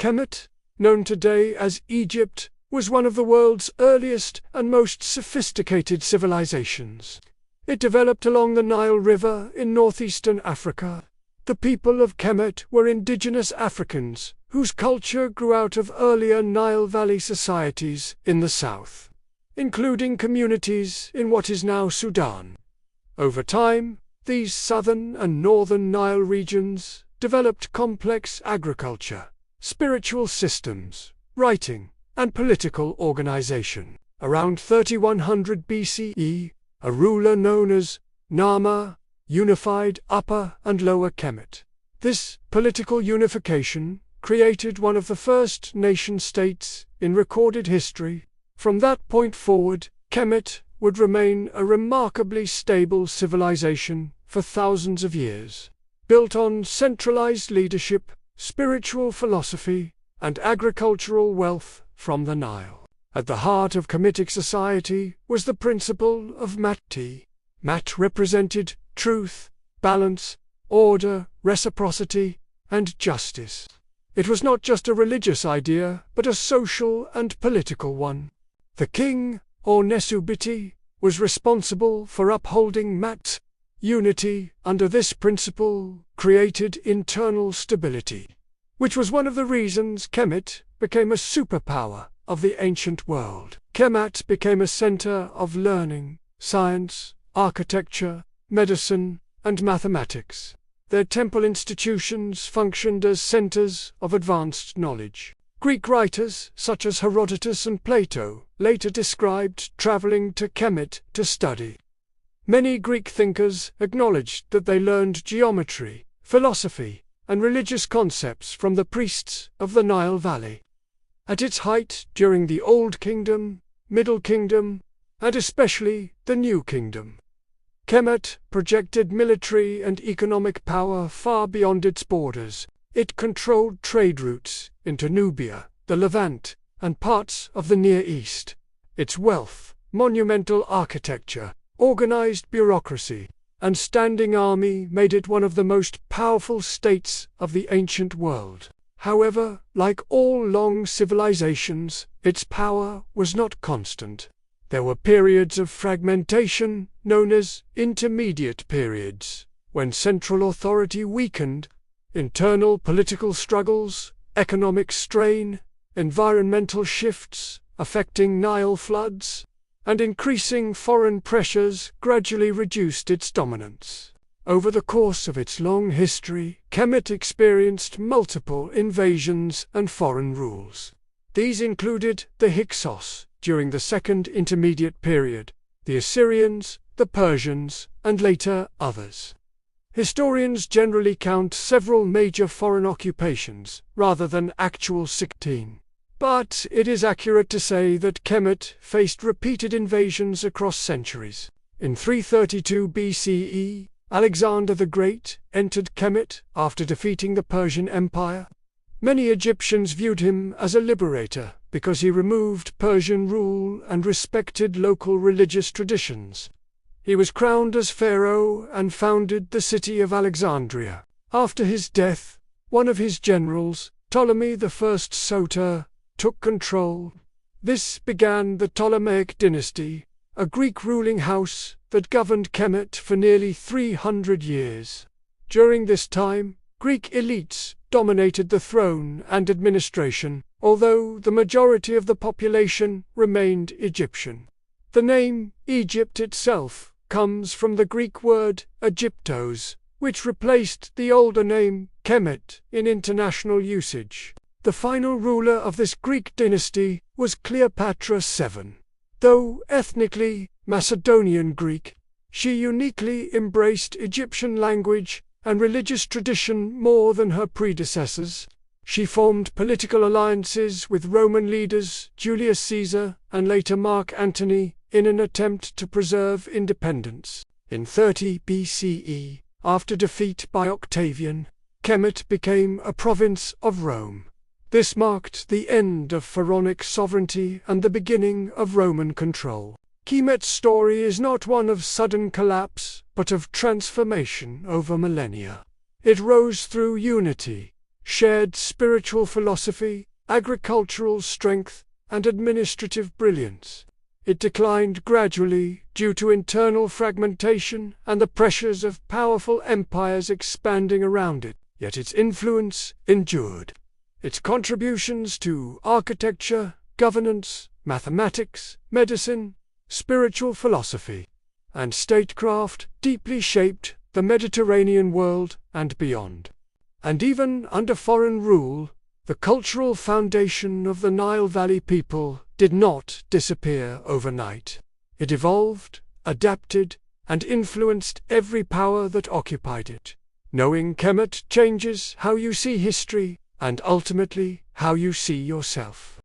Kemet, known today as Egypt, was one of the world's earliest and most sophisticated civilizations. It developed along the Nile River in northeastern Africa. The people of Kemet were indigenous Africans, whose culture grew out of earlier Nile Valley societies in the south, including communities in what is now Sudan. Over time, these southern and northern Nile regions developed complex agriculture, spiritual systems, writing, and political organization. Around 3100 BCE, a ruler known as Nama unified Upper and Lower Kemet. This political unification created one of the first nation-states in recorded history. From that point forward, Kemet would remain a remarkably stable civilization for thousands of years, built on centralized leadership, spiritual philosophy, and agricultural wealth from the Nile. At the heart of Kemetic society was the principle of Mat. Mat represented truth, balance, order, reciprocity, and justice. It was not just a religious idea, but a social and political one. The king, or Nesubiti, was responsible for upholding Mat's unity. Under this principle created internal stability, which was one of the reasons Kemet became a superpower of the ancient world. Kemet became a center of learning, science, architecture, medicine, and mathematics. Their temple institutions functioned as centers of advanced knowledge. Greek writers, such as Herodotus and Plato, later described traveling to Kemet to study. Many Greek thinkers acknowledged that they learned geometry, philosophy, and religious concepts from the priests of the Nile Valley. At its height during the Old Kingdom, Middle Kingdom, and especially the New Kingdom, Kemet projected military and economic power far beyond its borders. It controlled trade routes into Nubia, the Levant, and parts of the Near East. Its wealth, monumental architecture, organized bureaucracy, and standing army made it one of the most powerful states of the ancient world. However, like all long civilizations, its power was not constant. There were periods of fragmentation, known as intermediate periods, when central authority weakened. Internal political struggles, economic strain, environmental shifts affecting Nile floods, and increasing foreign pressures gradually reduced its dominance. Over the course of its long history, Kemet experienced multiple invasions and foreign rules. These included the Hyksos during the Second Intermediate Period, the Assyrians, the Persians, and later others. Historians generally count several major foreign occupations, rather than actual 16. But it is accurate to say that Kemet faced repeated invasions across centuries. In 332 BCE, Alexander the Great entered Kemet after defeating the Persian Empire. Many Egyptians viewed him as a liberator because he removed Persian rule and respected local religious traditions. He was crowned as pharaoh and founded the city of Alexandria. After his death, one of his generals, Ptolemy I Soter, took control. This began the Ptolemaic dynasty, a Greek ruling house that governed Kemet for nearly 300 years. During this time, Greek elites dominated the throne and administration, although the majority of the population remained Egyptian. The name Egypt itself comes from the Greek word Aegyptos, which replaced the older name Kemet in international usage. The final ruler of this Greek dynasty was Cleopatra VII. Though ethnically Macedonian Greek, she uniquely embraced Egyptian language and religious tradition more than her predecessors. She formed political alliances with Roman leaders Julius Caesar and later Mark Antony in an attempt to preserve independence. In 30 BCE, after defeat by Octavian, Kemet became a province of Rome. This marked the end of pharaonic sovereignty and the beginning of Roman control. Kemet's story is not one of sudden collapse, but of transformation over millennia. It rose through unity, shared spiritual philosophy, agricultural strength, and administrative brilliance. It declined gradually due to internal fragmentation and the pressures of powerful empires expanding around it, yet its influence endured. Its contributions to architecture, governance, mathematics, medicine, spiritual philosophy, and statecraft deeply shaped the Mediterranean world and beyond. And even under foreign rule, the cultural foundation of the Nile Valley people did not disappear overnight. It evolved, adapted, and influenced every power that occupied it. Knowing Kemet changes how you see history, and ultimately how you see yourself.